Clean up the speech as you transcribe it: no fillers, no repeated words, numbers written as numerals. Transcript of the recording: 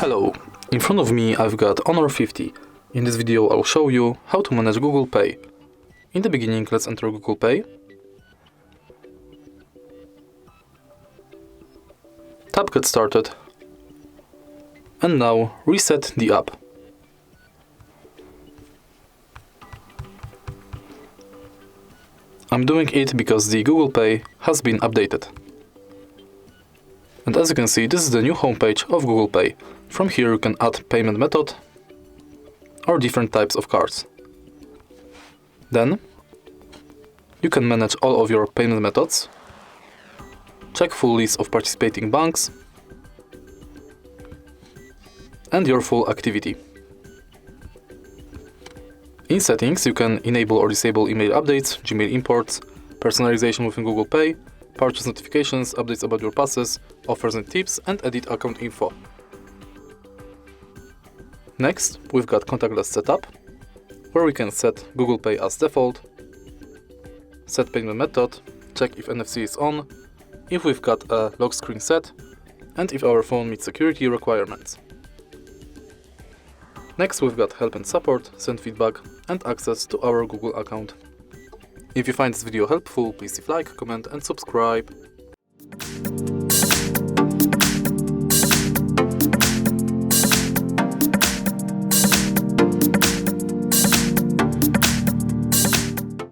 Hello, in front of me I've got Honor 50. In this video I'll show you how to manage Google Pay. In the beginning, let's enter Google Pay. Tap Get Started. And now reset the app. I'm doing it because the Google Pay has been updated. And as you can see, this is the new homepage of Google Pay. From here you can add payment method or different types of cards. Then you can manage all of your payment methods, check full list of participating banks, and your full activity. In settings you can enable or disable email updates, Gmail imports, personalization within Google Pay, purchase notifications, updates about your passes, offers and tips, and edit account info. Next, we've got contactless setup, where we can set Google Pay as default, set payment method, check if NFC is on, if we've got a lock screen set, and if our phone meets security requirements. Next, we've got help and support, send feedback, and access to our Google account. If you find this video helpful, please leave a like, comment, and subscribe.